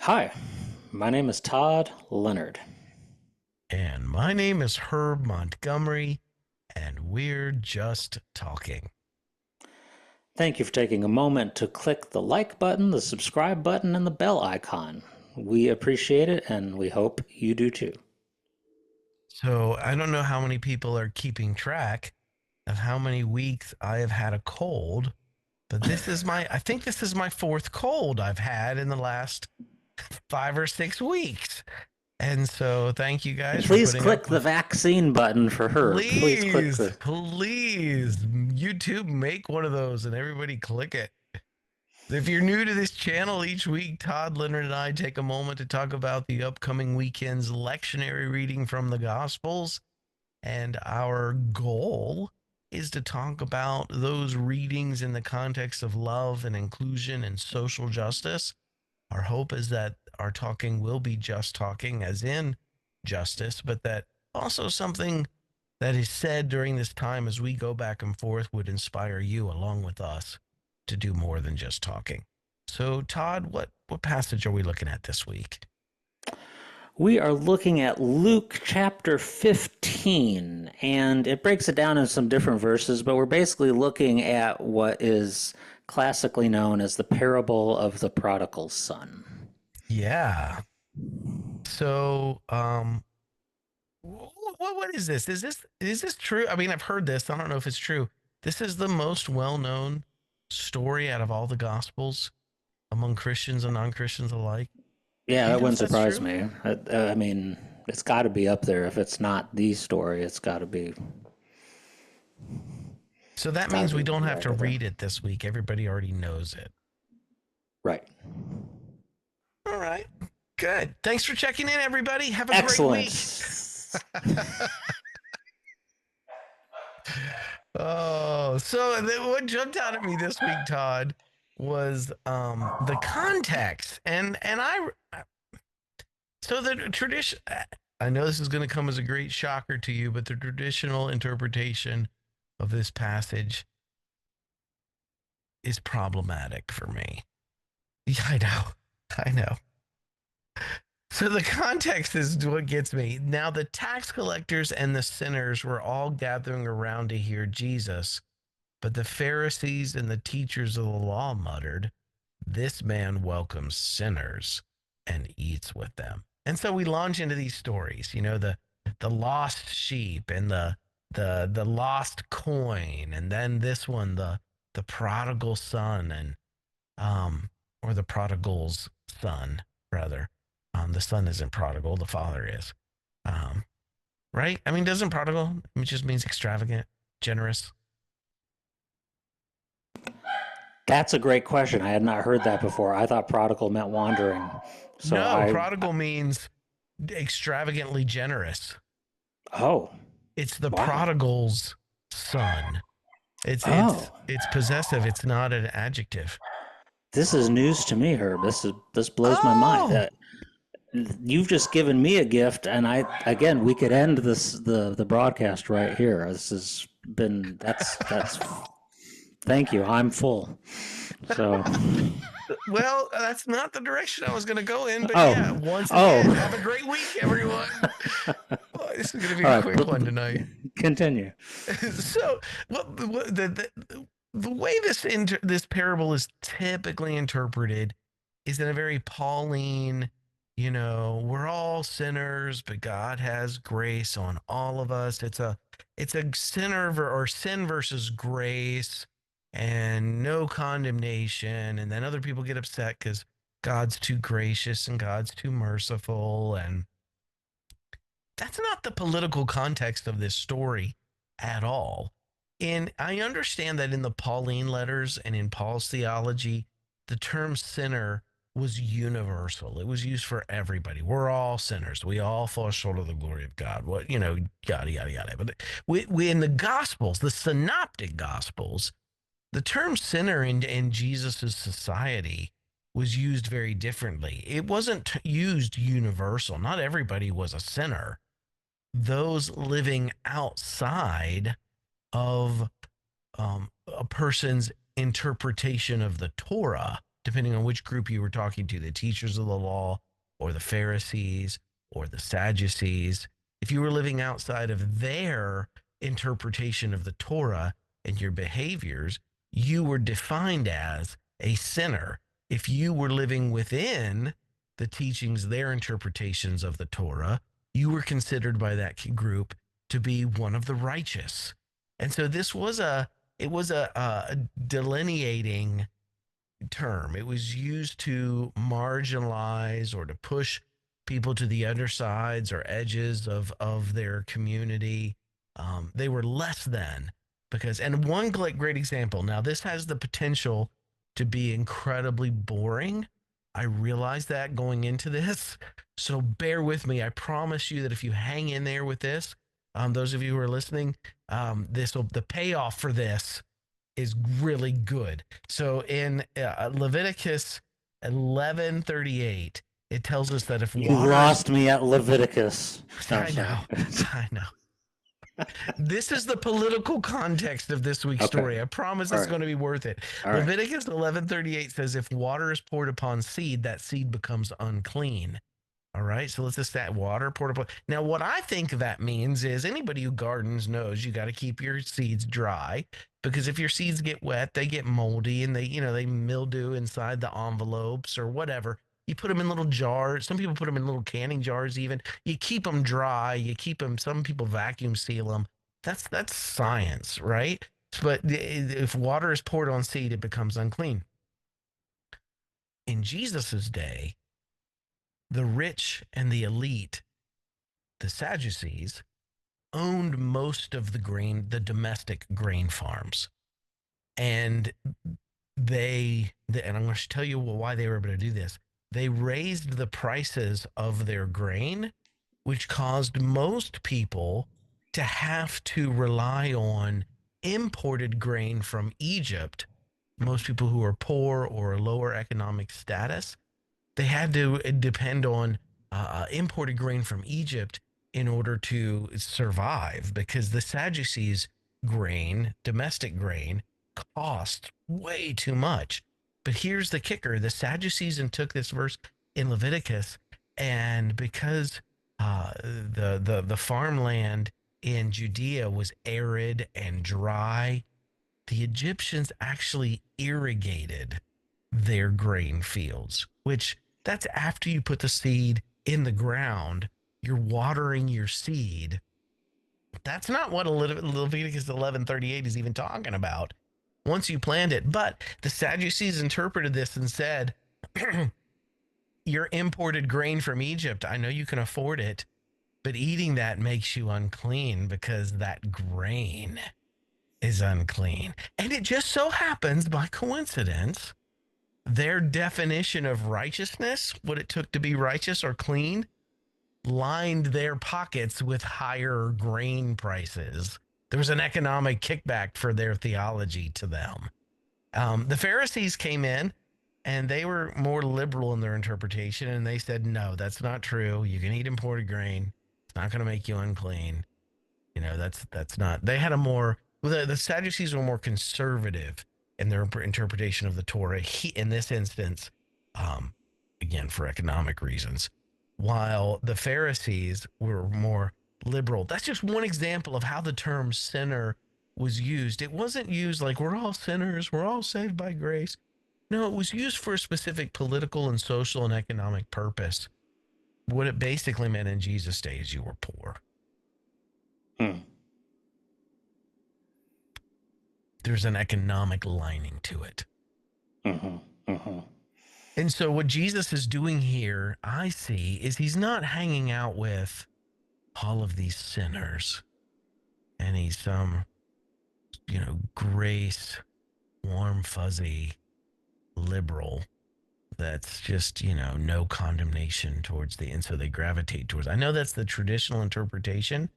Hi, my name is Todd Leonard. And my name is Herb Montgomery, and we're just talking. Thank you for taking a moment to click the like button, the subscribe button, and the bell icon. We appreciate it, and we hope you do too. So I don't know how many people are keeping track of how many weeks I have had a cold, but I think this is my fourth cold I've had in the last 5 or 6 weeks. And so thank you guys for Please putting click up the with. vaccine button for her. Please click Please, the. please, YouTube make one of those and everybody click it. If you're new to this channel, each week Todd, Leonard, and I take a moment to talk about the upcoming weekend's lectionary reading from the Gospels. And our goal is to talk about those readings in the context of love and inclusion and social justice. Our hope is that our talking will be just talking, as in justice, but that also something that is said during this time as we go back and forth would inspire you along with us to do more than just talking. So, Todd, what passage are we looking at this week? We are looking at Luke chapter 15, and it breaks it down in some different verses, but we're basically looking at what is classically known as the parable of the prodigal son. Yeah. So, what is this? Is this true? I mean, I've heard this. I don't know if it's true. This is the most well-known story out of all the Gospels among Christians and non-Christians alike. Yeah, Do you that know wouldn't if that's surprise true? me. I mean, it's got to be up there. If it's not the story, it's So that got to means we be don't have right to up there. read it this week. Everybody already knows it. Right. All right. Good. Thanks for checking in, everybody. Have a great week. Excellent. Oh, so what jumped out at me this week, Todd, was the context, and I. So the tradition. I know this is going to come as a great shocker to you, but the traditional interpretation of this passage is problematic for me. Yeah, I know. I know. So the context is what gets me. Now, the tax collectors and the sinners were all gathering around to hear Jesus, but the Pharisees and the teachers of the law muttered, "This man welcomes sinners and eats with them." And so we launch into these stories, the lost sheep and the lost coin, and then this one, the prodigal son, and or the prodigal's son, rather. The son isn't prodigal, the father is. Um, right? I mean, doesn't prodigal, it just means extravagant, generous? That's a great question. I had not heard that before. I thought prodigal meant wandering. So No, I, prodigal means extravagantly generous. oh, It's the wow. prodigal's son. It's it's Oh, it's possessive. It's not an adjective. this is news to me, Herb. This blows my mind. Oh, You've just given me a gift, and I again we could end the broadcast right here. This has been that's. Thank you. I'm full. So, well, that's not the direction I was going to go in, but oh, yeah, once again, have a oh. great week, everyone. Oh, this is going to be All a right, quick one tonight. continue. So, what the way this parable is typically interpreted is in a very Pauline, we're all sinners, but God has grace on all of us. It's a or sin versus grace, and no condemnation. And then other people get upset because God's too gracious and God's too merciful, and that's not the political context of this story at all. And I understand that in the Pauline letters and in Paul's theology, the term sinner was universal. It was used for everybody. We're all sinners. We all fall short of the glory of God. Yada, yada, yada. But we in the Gospels, the synoptic Gospels, the term sinner in Jesus's society was used very differently. It wasn't used universal. Not everybody was a sinner. Those living outside of a person's interpretation of the Torah depending on which group you were talking to, the teachers of the law or the Pharisees or the Sadducees. If you were living outside of their interpretation of the Torah and your behaviors, you were defined as a sinner. If you were living within the teachings, their interpretations of the Torah, you were considered by that group to be one of the righteous. And so this was a delineating term. It was used to marginalize or to push people to the undersides or edges of their community. They were less than because, and one great example. Now, this has the potential to be incredibly boring. I realize that going into this. So bear with me. I promise you that if you hang in there with this, those of you who are listening, the payoff for this is really good. So in Leviticus 11:38, it tells us that if You water is, lost me at Leviticus. No, I'm I sorry. know, I know. This is the political context of this week's Okay. story. I promise All it's right. going to be worth it. All right. Leviticus 11:38 says, if water is poured upon seed, that seed becomes unclean. All right, so let's just that water portable. Now, what I think that means is anybody who gardens knows you got to keep your seeds dry because if your seeds get wet, they get moldy and they mildew inside the envelopes or whatever. You put them in little jars. Some people put them in little canning jars. Even you keep them dry. You keep them. Some people vacuum seal them. That's science, right? But if water is poured on seed, it becomes unclean. In Jesus's day, the rich and the elite, the Sadducees, owned most of the domestic grain farms. And and I'm going to tell you why they were able to do this. They raised the prices of their grain, which caused most people to have to rely on imported grain from Egypt. Most people who are poor or lower economic status, they had to depend on imported grain from Egypt in order to survive because the Sadducees' grain, domestic grain, cost way too much. But here's the kicker: the Sadducees took this verse in Leviticus, and because the farmland in Judea was arid and dry, the Egyptians actually irrigated their grain fields, which that's after you put the seed in the ground, you're watering your seed. That's not what Leviticus 11:38 is even talking about. Once you plant it, but the Sadducees interpreted this and said, "Your imported grain from Egypt. I know you can afford it, but eating that makes you unclean because that grain is unclean." And it just so happens by coincidence their definition of righteousness, what it took to be righteous or clean, lined their pockets with higher grain prices. There was an economic kickback for their theology to them. The Pharisees came in and they were more liberal in their interpretation, and they said, no, that's not true. You can eat imported grain. It's not going to make you unclean. That's not. They had a more the Sadducees were more conservative in their interpretation of the Torah. In this instance, um, again for economic reasons, while the Pharisees were more liberal. That's just one example of how the term sinner was used. It wasn't used like we're all sinners, we're all saved by grace. No, it was used for a specific political and social and economic purpose. What it basically meant in Jesus' day is you were poor. Hmm. There's an economic lining to it. Mm-hmm. Mm-hmm. And so what Jesus is doing here, I see, is he's not hanging out with all of these sinners and he's grace, warm, fuzzy, liberal that's just, no condemnation towards and so they gravitate towards. I know that's the traditional interpretation,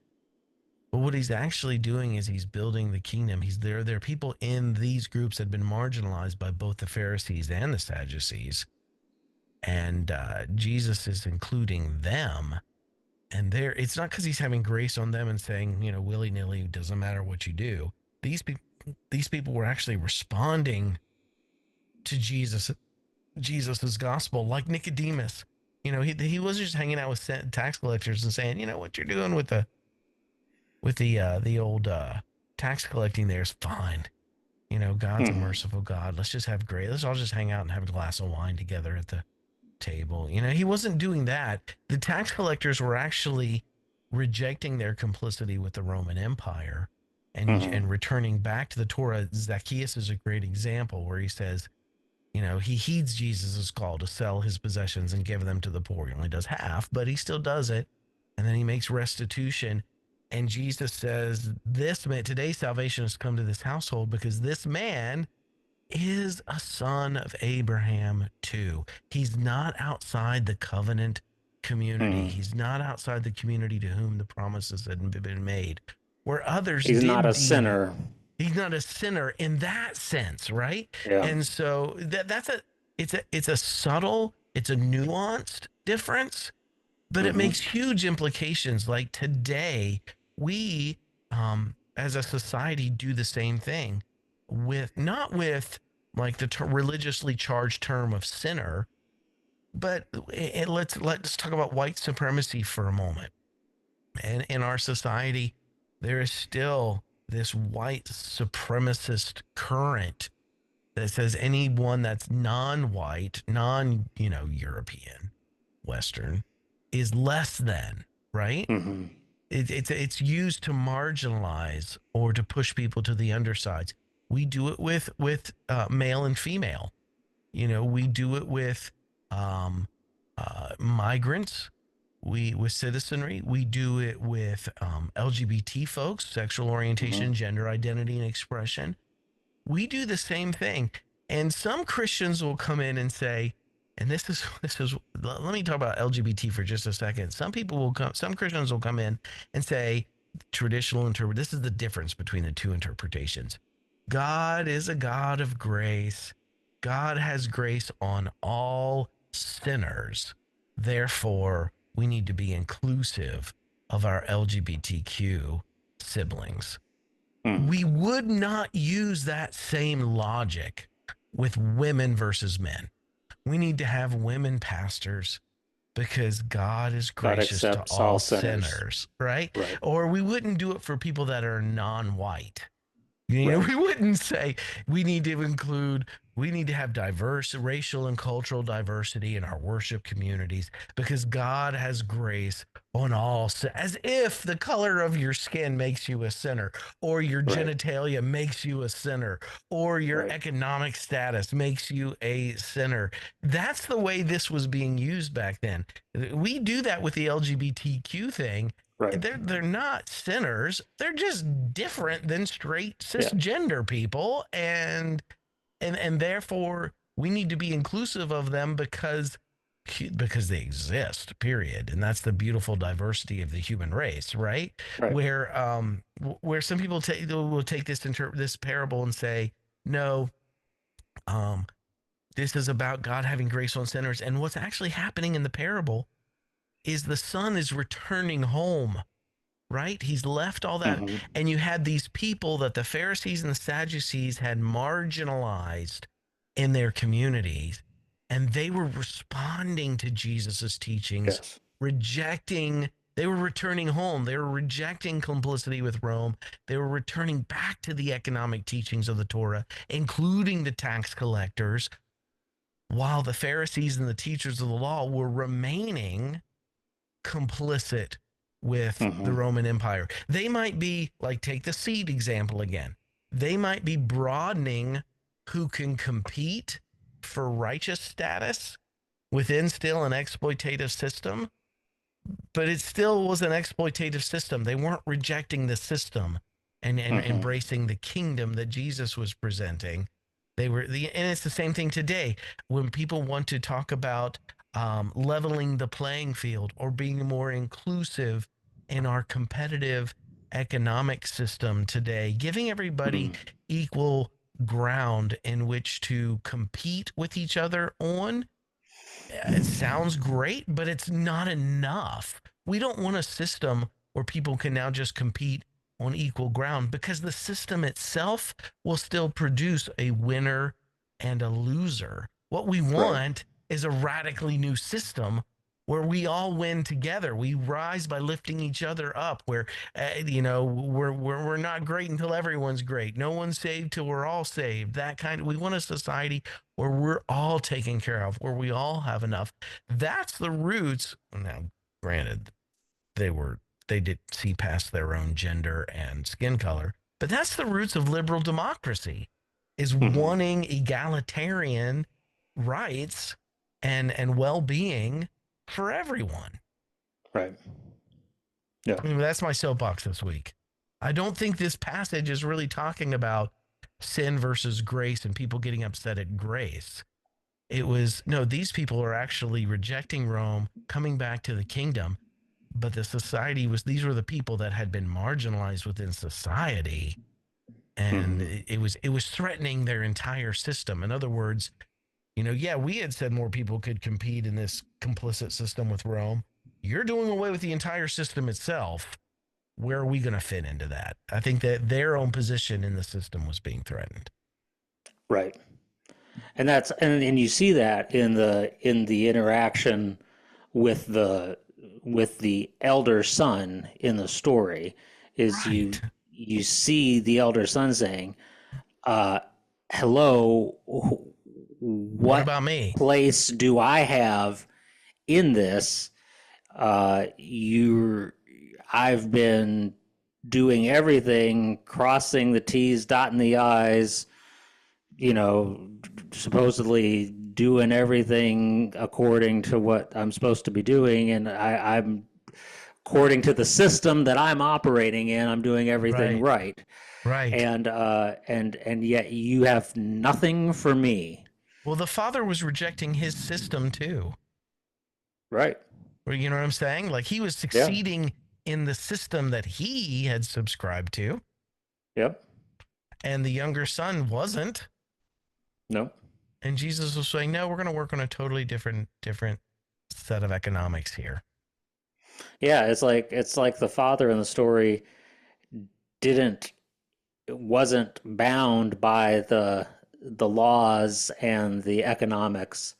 but what he's actually doing is he's building the kingdom. There are people in these groups that have been marginalized by both the Pharisees and the Sadducees. And Jesus is including them. And it's not because he's having grace on them and saying, willy nilly, doesn't matter what you do. These people were actually responding to Jesus Jesus's gospel, like Nicodemus. He wasn't just hanging out with tax collectors and saying, what you're doing with the old tax collecting there is fine. God's a Hmm. merciful God. Let's just have great. Let's all just hang out and have a glass of wine together at the table. He wasn't doing that. The tax collectors were actually rejecting their complicity with the Roman Empire and Hmm. returning back to the Torah. Zacchaeus is a great example where he says, he heeds Jesus' call to sell his possessions and give them to the poor. He only does half, but he still does it. And then he makes restitution. And Jesus says, this man, today's salvation has come to this household because this man is a son of Abraham too. He's not outside the covenant community. Hmm. He's not outside the community to whom the promises had been made. Where others He's not did a deem sinner. he's not a sinner in that sense, right? Yeah. And so it's a subtle, it's a nuanced difference, but it makes Hmm. huge implications. Like today, we as a society do the same thing with not with like the religiously charged term of sinner, but let's talk about white supremacy for a moment. And in our society, there is still this white supremacist current that says anyone that's non-white, European, Western, is less than, right? Hmm. It's used to marginalize or to push people to the undersides. We do it with male and female. We do it with um, migrants. We with citizenry. We do it with LGBT folks, sexual orientation, Hmm. gender identity, and expression. We do the same thing. And some Christians will come in and say, and this is let me talk about LGBT for just a second. Some Christians will come in and say, this is the difference between the two interpretations. God is a God of grace. God has grace on all sinners. Therefore, we need to be inclusive of our LGBTQ siblings. Hmm. We would not use that same logic with women versus men. We need to have women pastors because God is God gracious to accepts all all sinners. sinners, right? Right. Or we wouldn't do it for people that are non-white. Right. We wouldn't say we need to include, we need to have diverse racial and cultural diversity in our worship communities because God has grace on all, as if the color of your skin makes you a sinner, or your Right. genitalia makes you a sinner, or your Right. economic status makes you a sinner. That's the way this was being used back then. We do that with the LGBTQ thing. Right. They're not sinners. They're just different than straight Yeah. cisgender people, and therefore we need to be inclusive of them because they exist. Period. And that's the beautiful diversity of the human race, right? Right. Where some people will take this parable and say, no, um, this is about God having grace on sinners, and what's actually happening in the parable is the son is returning home, right? He's left all that. Hmm. And you had these people that the Pharisees and the Sadducees had marginalized in their communities. And they were responding to Jesus's teachings, Yes. rejecting, they were returning home. They were rejecting complicity with Rome. They were returning back to the economic teachings of the Torah, including the tax collectors, while the Pharisees and the teachers of the law were remaining complicit with the Hmm. Roman Empire. They might be, like, take the seed example again. They might be broadening who can compete for righteous status within still an exploitative system, but it still was an exploitative system. They weren't rejecting the system and Hmm. embracing the kingdom that Jesus was presenting. And it's the same thing today when people want to talk about leveling the playing field or being more inclusive in our competitive economic system today, giving everybody Hmm. equal ground in which to compete with each other on. It sounds great, but it's not enough. We don't want a system where people can now just compete on equal ground because the system itself will still produce a winner and a loser. What we Right. want is a radically new system where we all win together. We rise by lifting each other up. Where we're not great until everyone's great. No one's saved till we're all saved. That kind of, we want a society where we're all taken care of, where we all have enough. That's the roots. Now, granted, they were they did see past their own gender and skin color, but that's the roots of liberal democracy, is Hmm. wanting egalitarian rights and well-being for everyone. Right. Yeah. I mean, that's my soapbox this week. I don't think this passage is really talking about sin versus grace and people getting upset at grace. It was, no, these people are actually rejecting Rome, coming back to the kingdom, but the society was, these were the people that had been marginalized within society, and Hmm. it was threatening their entire system. In other words, yeah, we had said more people could compete in this complicit system with Rome. You're doing away with the entire system itself. Where are we going to fit into that? I think that their own position in the system was being threatened. Right. And you see that in the interaction with the elder son in the story, is Right. you see the elder son saying, uh, hello, What what about me? place do I have in this? You I've been doing everything, crossing the T's, dotting the I's, you know, supposedly doing everything according to what I'm supposed to be doing, and I'm according to the system that I'm operating in, I'm doing everything Right. right, Right. and yet you have nothing for me. Well, the father was rejecting his system too. Right. You know what I'm saying? Like, he was Yeah. succeeding in the system that he had subscribed to, Yep. and the younger son wasn't. No. And Jesus was saying, "No, we're going to work on a totally different set of economics here." Yeah, it's like the father in the story didn't wasn't bound by the laws and the economics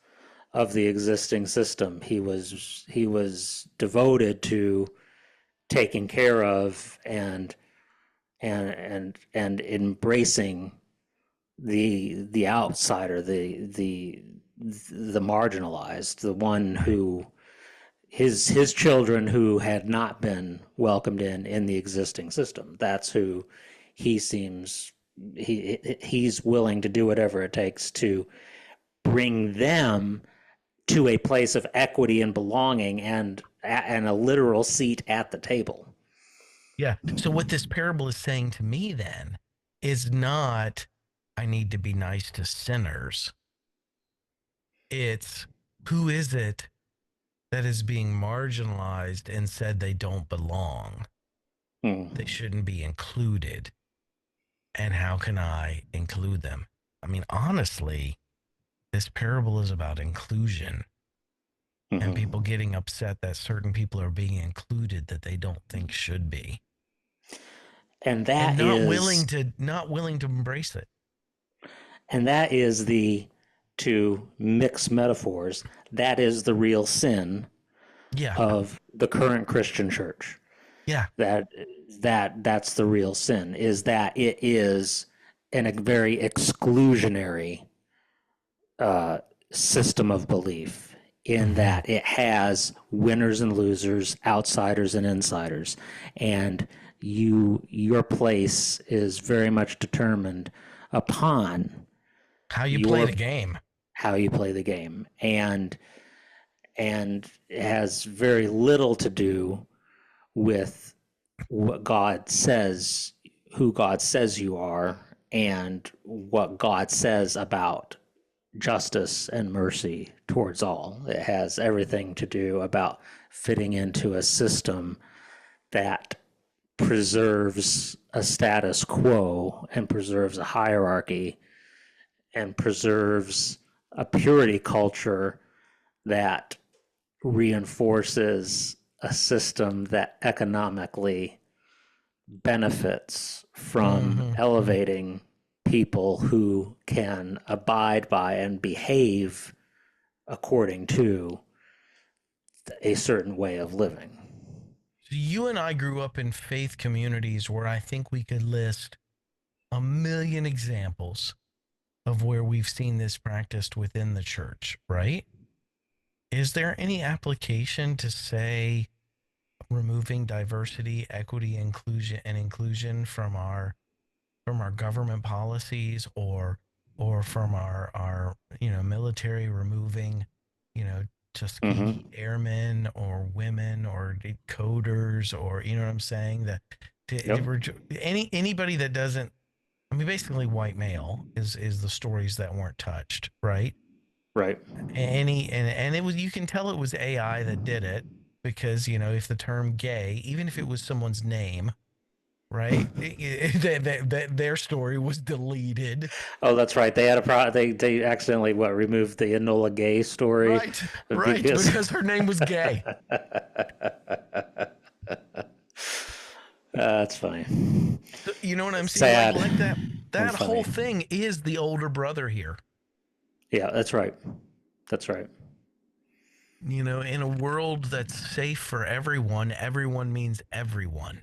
of the existing system. He was devoted to taking care of and embracing the outsider, the marginalized, the one who his children who had not been welcomed in the existing system. That's who he seems he's willing to do whatever it takes to bring them to a place of equity and belonging and a literal seat at the table. Yeah. So what this parable is saying to me then is not, I need to be nice to sinners. It's, who is it that is being marginalized and said they don't belong? Hmm. They shouldn't be included. And how can I include them? I mean, honestly, this parable is about inclusion and people Hmm. getting upset that certain people are being included that they don't think should be, And and that is not willing to embrace it. and that is the to mix metaphors. That is the real sin Yeah. of the current Christian church. Yeah. That that's the real sin, is that it is a very exclusionary uh, system of belief, in Mm-hmm. that it has winners and losers, outsiders and insiders, and your place is very much determined upon How you play your the game. how you play the game, and it has very little to do with what God says, who God says you are, and what God says about justice and mercy towards all. It has everything to do about fitting into a system that preserves a status quo and preserves a hierarchy and preserves a purity culture that reinforces a system that economically benefits from Mm-hmm. elevating people who can abide by and behave according to a certain way of living. So you and I grew up in faith communities where I think we could list a million examples of where we've seen this practiced within the church, right? Is there any application to say removing diversity, equity, inclusion from our government policies, or from our military, removing Mm-hmm. Tuskegee airmen or women or coders, or what I'm saying, that Yep. anybody that doesn't, I mean, basically white male is the stories that weren't touched, right? Right. And it was, you can tell it was AI that did it, because if the term gay, even if it was someone's name, right, their story was deleted. Oh, that's right. They had a they accidentally removed the Enola Gay story Right, right, because because her name was gay. that's funny. You know what I'm saying? Like Sad like that and that whole funny. thing is the older brother here. Yeah, that's right. That's right. In a world that's safe for everyone, everyone means everyone.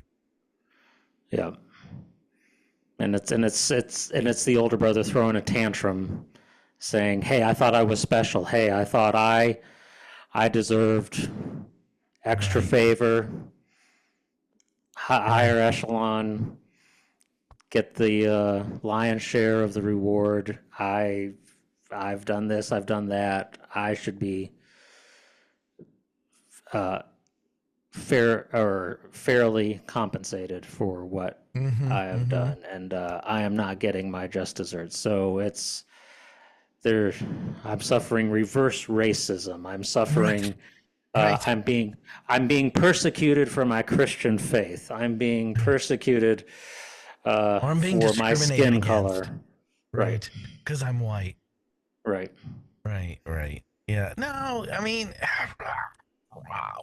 Yeah. And it's the older brother throwing a tantrum saying, "Hey, I thought I was special. Hey, I thought I deserved extra Right, favor, higher right. echelon, get the lion's share of the reward. I've done this, I've done that. I should be uh, fairly compensated for what Mm-hmm, I have mm-hmm. done, and I am not getting my just desserts. So it's there. I'm suffering reverse racism. I'm Right, suffering. right. I'm being persecuted for my Christian faith. I'm being persecuted Or I'm being for my discriminated skin against. color. Right. Right, because I'm white. Right. Right, right. Yeah. No, I mean,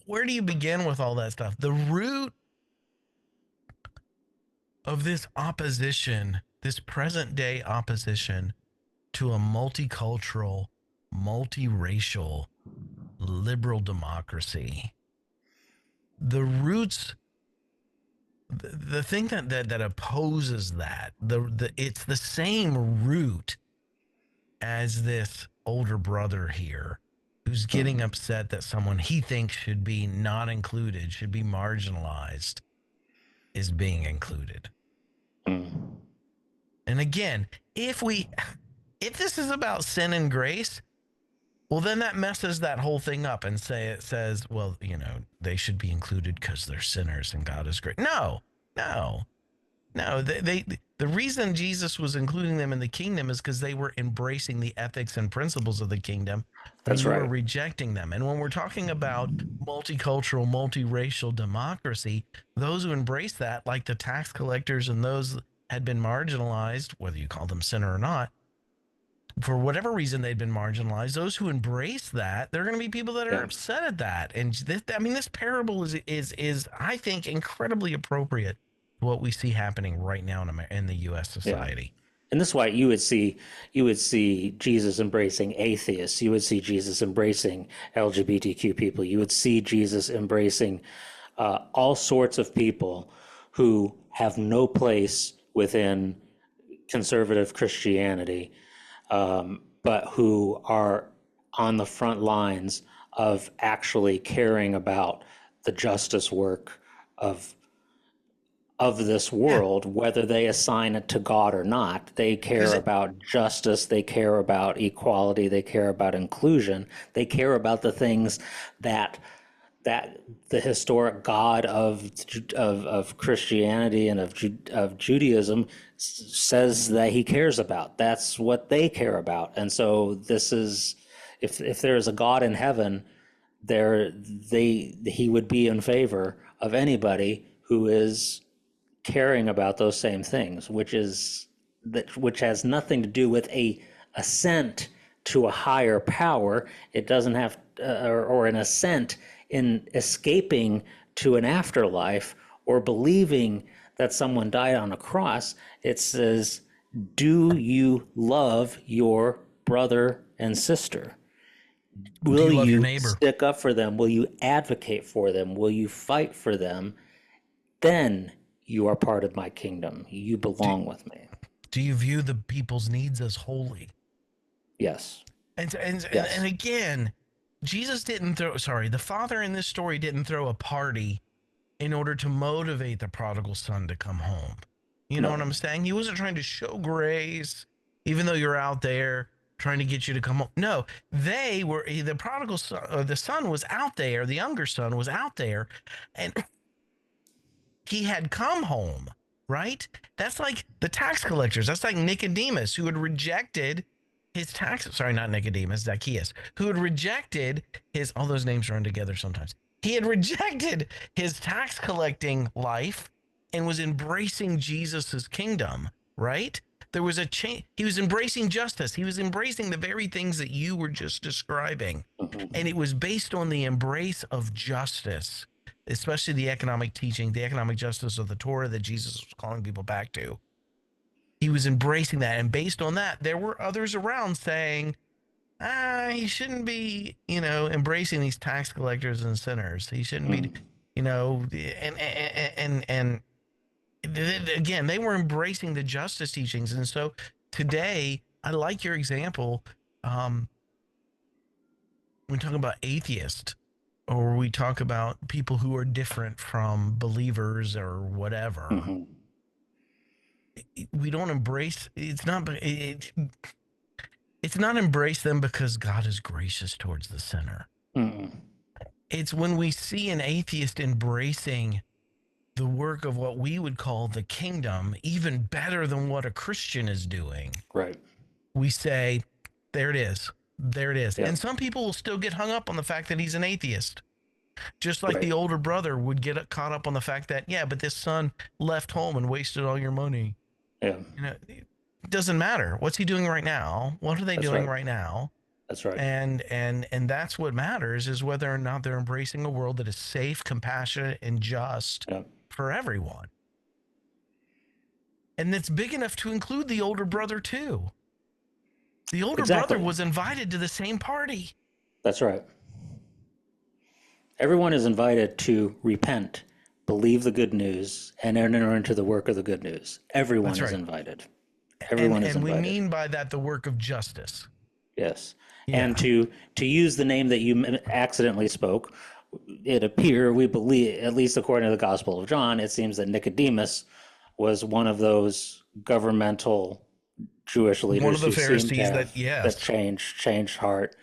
where do you begin with all that stuff? The root of this opposition, this present day opposition to a multicultural, multiracial, liberal democracy, the roots, the thing that opposes that, it's the same root as this older brother here, who's getting Mm. upset that someone he thinks should be not included, should be marginalized, is being included. Mm. And again, if this is about sin and grace, well, then that messes that whole thing up, and it says, well, they should be included because they're sinners and God is great. No, no, no. The reason Jesus was including them in the kingdom is because they were embracing the ethics and principles of the kingdom, and That's you were right. rejecting them. And when we're talking about multicultural, multiracial democracy, those who embrace that, like the tax collectors and those had been marginalized, whether you call them sinner or not, for whatever reason they've been marginalized, those who embrace that, there are going to be people that are Yeah. upset at that. And this parable is I think incredibly appropriate to what we see happening right now in the U.S. Yeah. society. And this is why you would see Jesus embracing atheists. You would see Jesus embracing LGBTQ people. You would see Jesus embracing all sorts of people who have no place within conservative Christianity, but who are on the front lines of actually caring about the justice work of this Yeah, world, whether they assign it to God or not. They because care about justice, they care about equality, they care about inclusion, they care about the things that the historic God of Christianity and of Judaism says that he cares about. That's what they care about. And so this is, if there is a God in heaven, he would be in favor of anybody who is caring about those same things, which has nothing to do with a assent to a higher power. It doesn't have or an assent in escaping to an afterlife or believing that someone died on a cross. It says Do you love your brother and sister? Do Will you love your you neighbor? stick up for them? Will you advocate for them? Will you fight for them? Then you are part of my kingdom. You Do, belong with me. do you view the people's needs as holy? Yes. And Yes. again, the father in this story didn't throw a party in order to motivate the prodigal son to come home. You know what No. I'm saying? He wasn't trying to show grace, even though you're out there trying to get you to come home. No, the prodigal son, the son was out there, the younger son was out there, and he had come home, right? That's like the tax collectors. That's like Nicodemus, who had rejected his tax. Sorry, not Nicodemus, Zacchaeus, who had rejected his. All those names run together sometimes. He had rejected his tax collecting life and was embracing Jesus's kingdom, right? There was a change. He was embracing justice. He was embracing the very things that you were just describing. Mhm. And it was based on the embrace of justice, especially the economic teaching, the economic justice of the Torah that Jesus was calling people back to. He was embracing that. And based on that, there were others around saying, he shouldn't be, embracing these tax collectors and sinners. He shouldn't be, Mhm. and again, they were embracing the justice teachings. And so today, I like your example. Um, when we talk about atheists, or we talk about people who are different from believers or whatever, Mhm. we don't embrace. It's not embrace them because God is gracious towards the sinner. Mhm. It's when we see an atheist embracing the work of what we would call the kingdom, even better than what a Christian is doing, Right. we say, there it is. There it is. Yeah. And some people will still get hung up on the fact that he's an atheist. Just like Right. the older brother would get caught up on the fact that, yeah, but this son left home and wasted all your money. Yeah. It doesn't matter. What's he doing right now? What are they That's doing right. right now? That's right. And that's what matters, is whether or not they're embracing a world that is safe, compassionate, and just Yeah. for everyone. And that's big enough to include the older brother too. The older brother Exactly. was invited to the same party. That's right. Everyone is invited to repent, believe the good news, and enter into the work of the good news. Everyone That's is right. invited. And Everyone is and we invited. mean by that the work of justice. Yes. And Yeah. to use the name that you accidentally spoke, it appear we believe, at least according to the Gospel of John, it seems that Nicodemus was one of those governmental Jewish One of leaders the who seemed to Pharisees have that, that yes. changed heart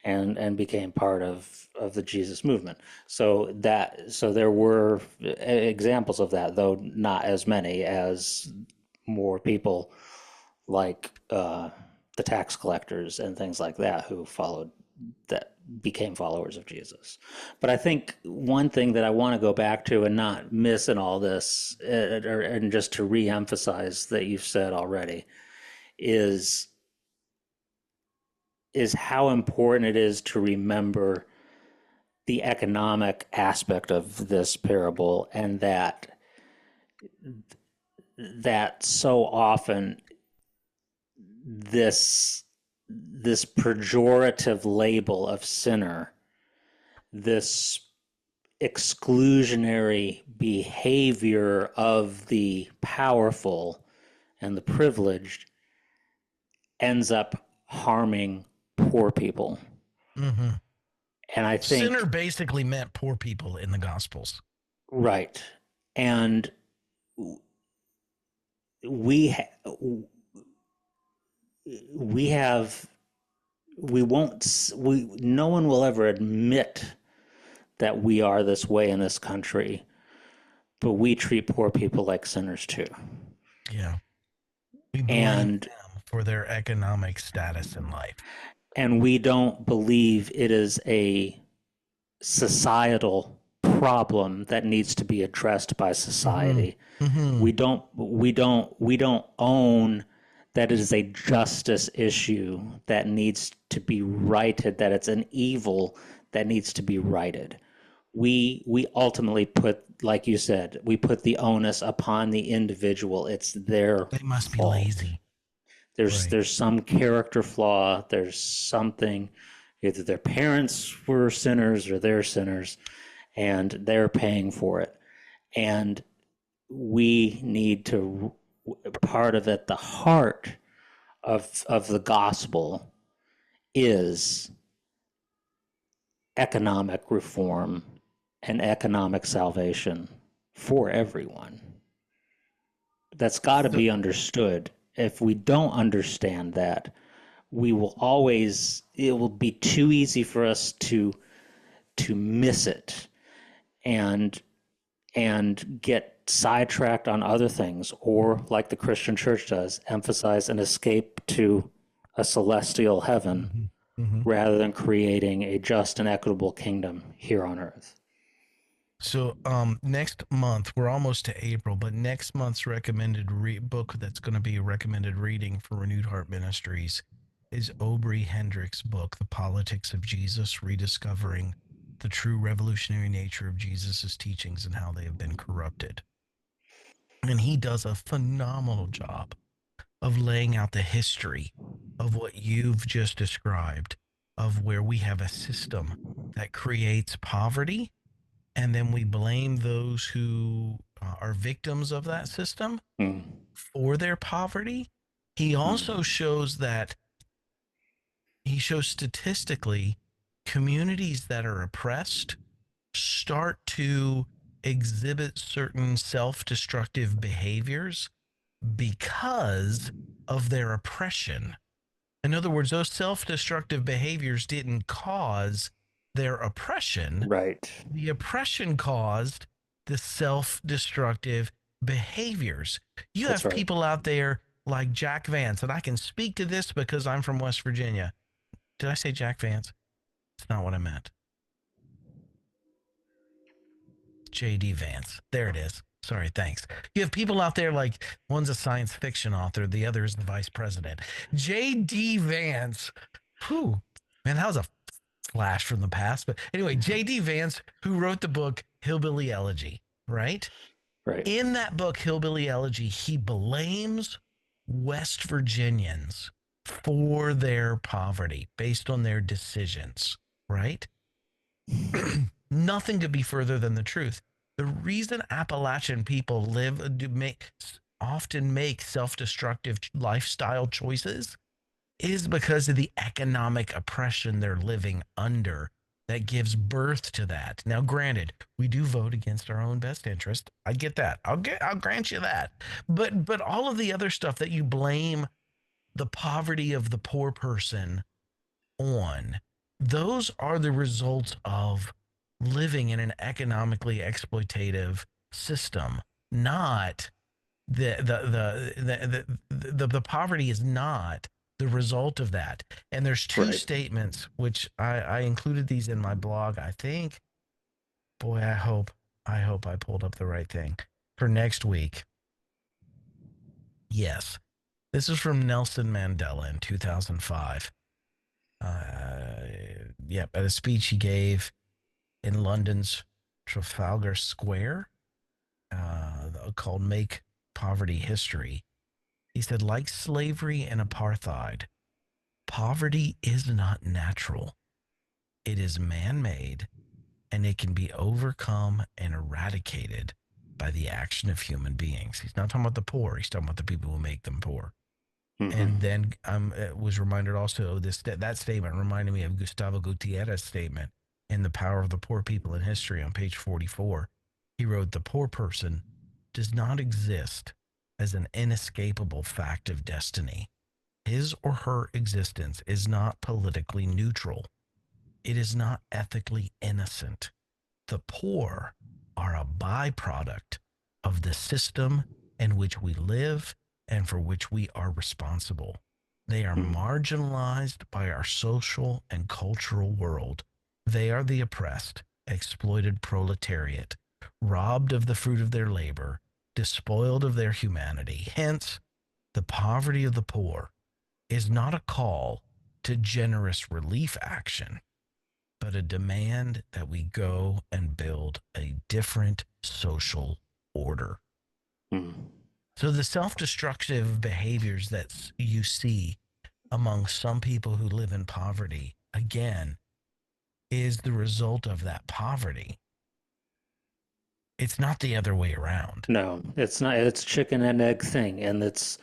and became part of the Jesus movement. So there were examples of that, though not as many as more people like the tax collectors and things like that who followed that became followers of Jesus. But I think one thing that I want to go back to and not miss in all this, and just to reemphasize that you've said already, is is how important it is to remember the economic aspect of this parable, and that so often this pejorative label of sinner, this exclusionary behavior of the powerful and the privileged, ends up harming poor people. Mm-hmm. And I Sinner think, basically meant poor people in the Gospels. right. And we we have we won't we no one will ever admit that we are this way in this country, but we treat poor people like sinners too. Yeah. We blame And them for their economic status in life. we don't believe it is a societal problem that needs to be addressed by Mm-hmm. society. Mm-hmm. We don't own that it is a justice issue that needs to be righted, that it's an evil that needs to be righted. We ultimately put, like you said, we put the onus upon the individual. It's their They must be fault. lazy. Right. There's some character flaw. There's something, either their parents were sinners or they're sinners, and they're paying for it. And we need to, part of it, the heart of the gospel is economic reform and economic salvation for everyone. That's got to So, be understood. If we don't understand that, we will always, it will be too easy for us to miss it and get sidetracked on other things, or like the Christian church does, emphasize an escape to a celestial heaven mhm, mhm. rather than creating a just and equitable kingdom here on earth. So next month, we're almost to April, but next month's recommended book that's going to be a recommended reading for Renewed Heart Ministries is Aubrey Hendrick's book, The Politics of Jesus, Rediscovering the True Revolutionary Nature of Jesus' Teachings and How They Have Been Corrupted. And he does a phenomenal job of laying out the history of what you've just described, of where we have a system that creates poverty, and then we blame those who are victims of that system Mm, for their poverty. He also mm, shows that he shows statistically communities that are oppressed start to exhibit certain self-destructive behaviors because of their oppression. In other words, those self-destructive behaviors didn't cause their oppression. right. The oppression caused the self-destructive behaviors. You That's have right. people out there like Jack Vance, and I can speak to this because I'm from West Virginia. Did I say Jack Vance? It's not what I meant. J.D. Vance. There it is. Sorry, thanks. You have people out there like one's a science fiction author, the other is the vice president. J.D. Vance. Whew. Man, that was a flash from the past. But anyway, J.D. Vance, who wrote the book Hillbilly Elegy, right? Right. In that book, Hillbilly Elegy, he blames West Virginians for their poverty based on their decisions, right? Nothing could be further than the truth. The reason Appalachian people often make self-destructive lifestyle choices is because of the economic oppression they're living under that gives birth to that. Now, granted, we do vote against our own best interest. I get that. I'll grant you that. But all of the other stuff that you blame the poverty of the poor person on, those are the results of living in an economically exploitative system, not the poverty is not the result of that. And there's two Right. statements which I included these in my blog. I think, boy, I hope I pulled up the right thing for next week. Yes, this is from Nelson Mandela in 2005. Yep, at a speech he gave in London's Trafalgar Square, called "Make Poverty History." He said, like slavery and apartheid, poverty is not natural. It is man made, and it can be overcome and eradicated by the action of human beings. He's not talking about the poor, he's talking about the people who make them poor. Mm-hmm. And then I was reminded also of that statement reminded me of Gustavo Gutierrez's statement in The Power of the Poor People in History on page 44. He wrote, "The poor person does not exist as an inescapable fact of destiny. His or her existence is not politically neutral. It is not ethically innocent. The poor are a byproduct of the system in which we live and for which we are responsible. They are Mm-hmm. marginalized by our social and cultural world. They are the oppressed, exploited proletariat, robbed of the fruit of their labor, despoiled of their humanity. Hence, the poverty of the poor is not a call to generous relief action, but a demand that we go and build a different social order." Mm-hmm. So the self-destructive behaviors that you see among some people who live in poverty, again, is the result of that poverty. It's not the other way around. No, it's not. It's chicken and egg thing, and it's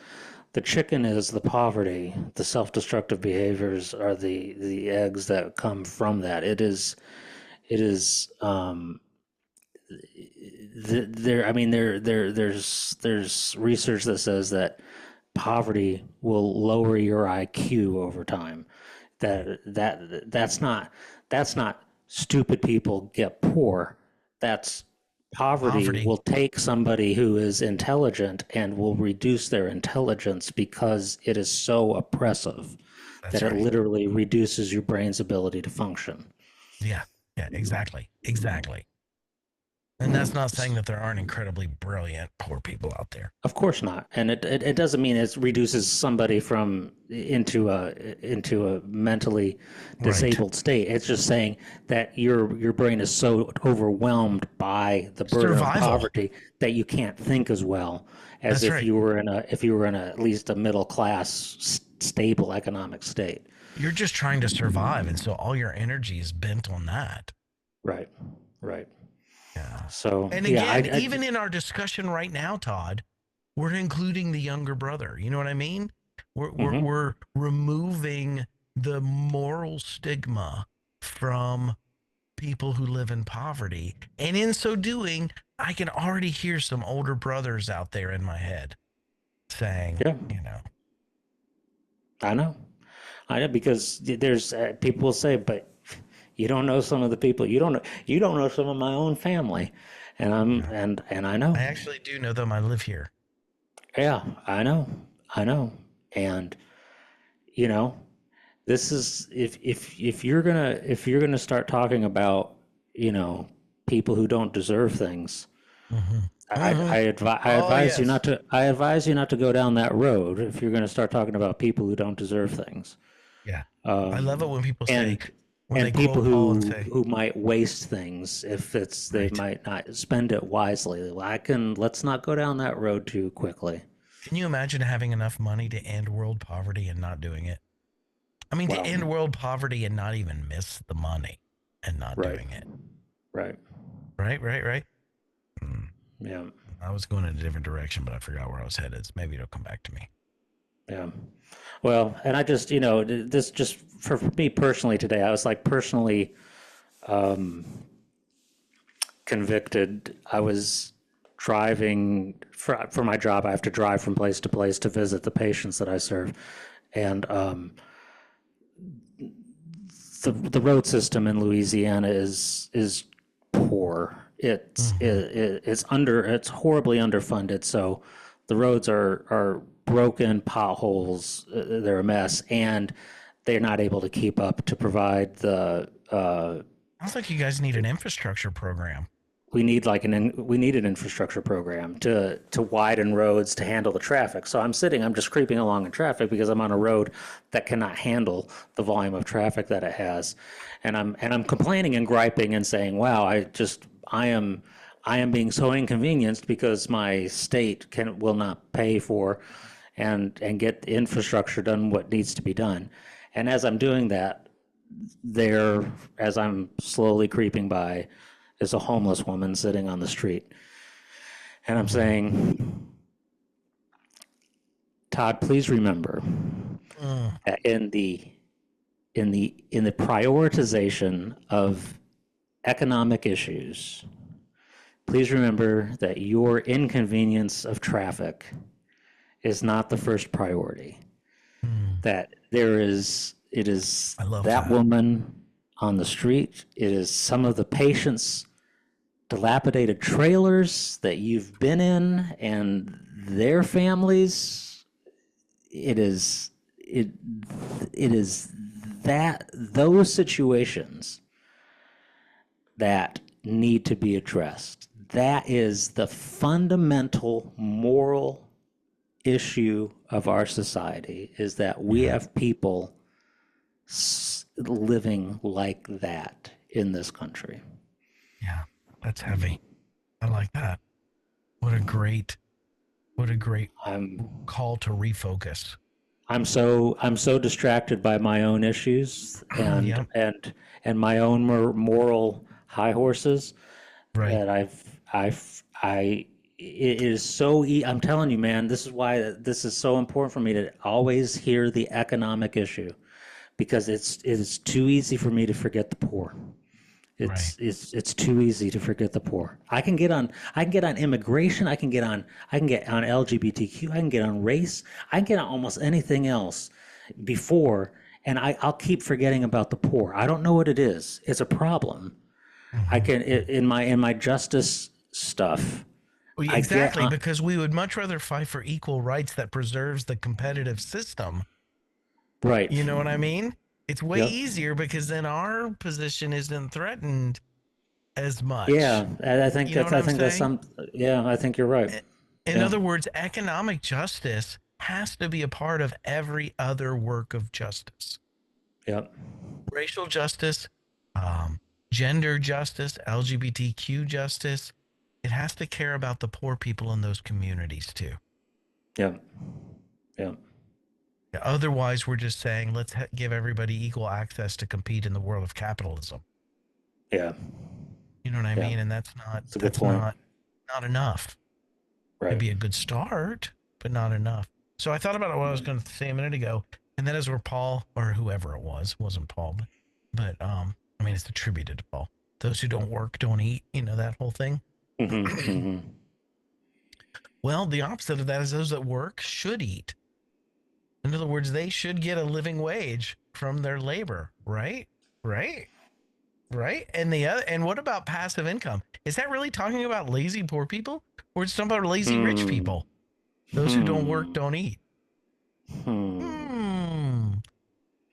the chicken is the poverty. The self-destructive behaviors are the eggs that come from that. It is there. I mean, there's research that says that poverty will lower your IQ over time. That's not stupid people get poor. That's poverty Poverty. will take somebody who is intelligent and will reduce their intelligence because it is so oppressive that That's it right. literally reduces your brain's ability to function. Yeah. Yeah, exactly. Exactly. And that's not saying that there aren't incredibly brilliant poor people out there. Of course not, and it doesn't mean it reduces somebody from into a mentally Right. disabled state. It's just saying that your brain is so overwhelmed by the burden of Survival. poverty that you can't think as well as That's if right. you were in at least a middle class stable economic state. You're just trying to survive. And so all your energy is bent on that. Right, right. Yeah. So And yeah, again, even in our discussion right now, Todd, we're including the younger brother. You know what I mean? mhm. We're removing the moral stigma from people who live in poverty. And in so doing, I can already hear some older brothers out there in my head saying, Yeah, you know, I know. I know because there's people will say, but you don't know some of the people. You don't know some of my own family, and I'm yeah. and I know. I actually do know them. I live here. Yeah, I know, and you know this is if you're gonna start talking about people who don't deserve things. Mm-hmm. I Mm-hmm. I, advi- I Oh, advise you yes. not to. I advise you not to go down that road if you're going to start talking about people who don't deserve things. Yeah. I love it um, when people say, and when they and people quote Paul and who say, who might waste things if they right. might not spend it wisely. Let's not go down that road too quickly. Can you imagine having enough money to end world poverty and not doing it? I mean, to Well, end world poverty and not even miss the money and not right, doing it. right, Right, right, right. Hmm. yeah, I was going in a different direction, but I forgot where I was headed. Maybe it'll come back to me. yeah. Well, and I just this just for me personally today, I was like personally convicted. I was driving for my job. I have to drive from place to place to visit the patients that I serve, and the road system in Louisiana is poor. Mm-hmm. It's horribly underfunded. So the roads are broken, potholes. They're a mess, and they're not able to keep up to provide the Sounds like you guys need an infrastructure program. we need an infrastructure program to widen roads to handle the traffic. So I'm just creeping along in traffic because I'm on a road that cannot handle the volume of traffic that it has, and I'm complaining and griping and saying, wow, I am being so inconvenienced because my state will not pay for and get the infrastructure done what needs to be done. And as I'm doing that, as I'm slowly creeping by, is a homeless woman sitting on the street. And I'm Mm-hmm. saying, Todd, please remember Mm. that in the prioritization of economic issues, please remember that your inconvenience of traffic is not the first priority. Mm. That it is I love that that. woman on the street. It is some of the patients dilapidated trailers that you've been in and their families. It is it it is that those situations that need to be addressed. That is the fundamental moral issue of our society, is that we Yeah. have people living like that in this country. Yeah. That's heavy. I like that. What a great What a great I'm call to refocus. I'm so distracted by my own issues Yep. and my own moral high horses Right. that it is so I'm telling you, man, this is why this is so important for me to always hear the economic issue, because it's too easy for me to forget the poor. Right. It's too easy to forget the poor. I can get on immigration. I can get on LGBTQ. I can get on race. I can get on almost anything else before, and I'll keep forgetting about the poor. I don't know what it is. It's a problem. I Hmm. can in my justice stuff. Well, I get exactly, on, because we would much rather fight for equal rights that preserves the competitive system. right. You know what I mean? It's way Yep. easier because then our position isn't threatened as much. Yeah. I think You know that's what I I'm think that's saying? some. Yeah. I think you're right. In Yeah. other words, economic justice has to be a part of every other work of justice. Yep. Racial justice, um, gender justice, LGBTQ justice. It has to care about the poor people in those communities too. Yep. Yep. Otherwise, we're just saying let's give everybody equal access to compete in the world of capitalism. Yeah. You know what I Yeah. mean? And that's not It's a good that's point. not not enough. It'd Right. be a good start, but not enough. So I thought about what I was going to say a minute ago, and that is where Paul or whoever it wasn't Paul, but I mean it's attributed to Paul. Those who don't work don't eat. You know that whole thing. Mm-hmm. Mm-hmm. Well, the opposite of that is those that work should eat. In other words, they should get a living wage from their labor, right? Right? Right? And the other, and what about passive income? Is that really talking about lazy poor people, or is it talking about lazy rich Hmm. people? Those who don't work Hmm. don't eat. Hmm. Hmm.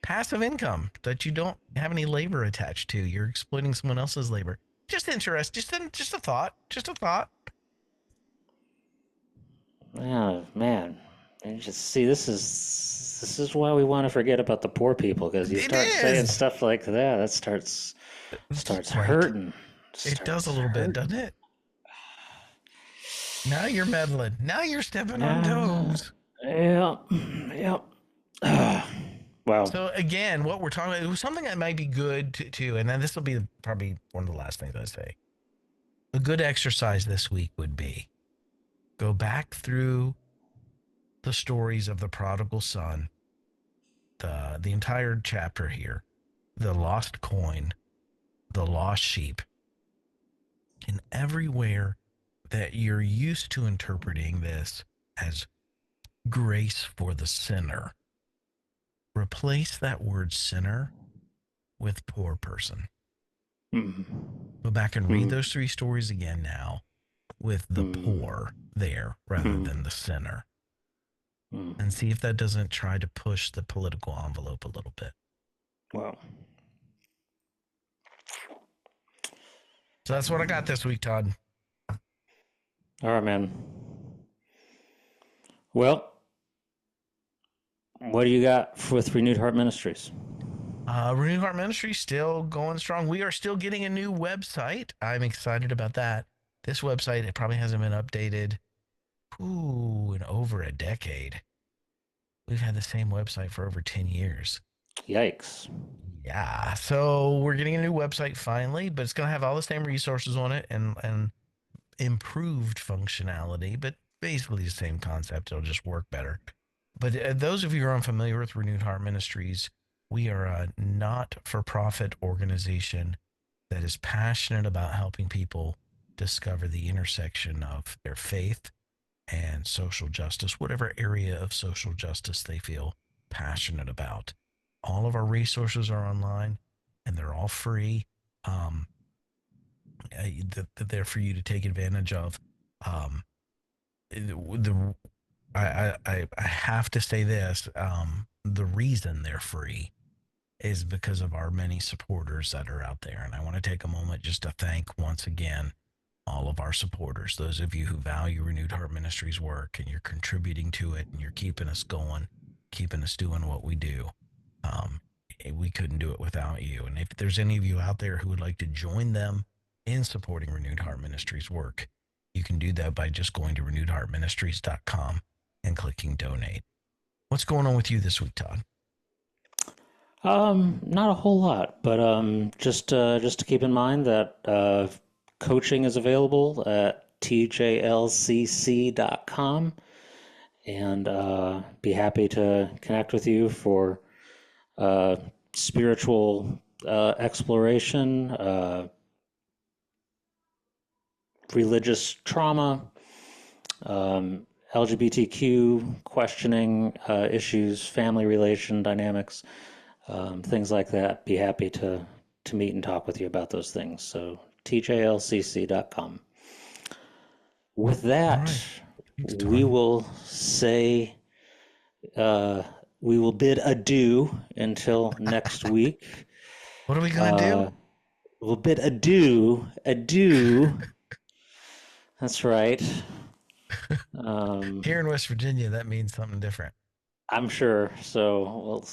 Passive income that you don't have any labor attached to. You're exploiting someone else's labor. Just interest. Just a thought. Just a thought. Oh man. And just see, this is why we want to forget about the poor people, because you It start saying is. stuff like that, that starts Right. hurting. It does a Starts little bit, hurting. doesn't it? Now you're meddling. Now you're stepping on Yeah. toes. Yeah. Yeah. Well. So again, what we're talking about, it was something that might be good to and then this will be probably one of the last things I say. A good exercise this week would be go back through the stories of the prodigal son, the entire chapter here, the lost coin, the lost sheep, and everywhere that you're used to interpreting this as grace for the sinner. Replace that word sinner with poor person. Mm. Go back and read Mm. those three stories again now with the Mm. poor there rather Mm. than the sinner, Mm. and see if that doesn't try to push the political envelope a little bit. Well. So that's what I got this week, Todd. All right, man. Well, what do you got with Renewed Heart Ministries? Renewed Heart Ministry still going strong. We are still getting a new website. I'm excited about that. This website, it probably hasn't been updated in over a decade. We've had the same website for over 10 years. Yikes. Yeah. So we're getting a new website finally, but it's going to have all the same resources on it and improved functionality, but basically the same concept. It'll just work better. But those of you who are unfamiliar with Renewed Heart Ministries, we are a not for profit organization that is passionate about helping people discover the intersection of their faith and social justice, whatever area of social justice they feel passionate about. All of our resources are online and they're all free. Um, they're for you to take advantage of. Um, the I have to say this. The reason they're free is because of our many supporters that are out there, and I want to take a moment just to thank once again all of our supporters. Those of you who value Renewed Heart Ministries work and you're contributing to it and you're keeping us going, keeping us doing what we do. Um, we couldn't do it without you. And if there's any of you out there who would like to join them in supporting Renewed Heart Ministries work, You can do that by just going to renewedheartministries.com and clicking donate. What's going on with you this week, Todd? Not a whole lot, but just to keep in mind that coaching is available at tjlcc.com, and be happy to connect with you for uh, spiritual exploration, religious trauma, LGBTQ questioning issues, family relation dynamics, things like that. Be happy to meet and talk with you about those things. So tjlcc.com. With All that, right. Thanks, we Todd. will say we will bid adieu until next week. What are we going to do? Uh, we'll bid adieu. That's right. Here Um, in West Virginia, that means something different. I'm sure. So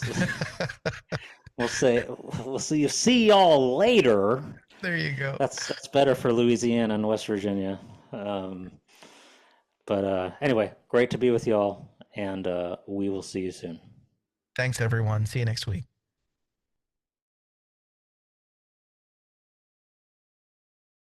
we'll say we'll see y'all later. There you go. That's better for Louisiana and West Virginia. Um, but anyway, great to be with y'all, and we will see you soon. Thanks, everyone. See you next week.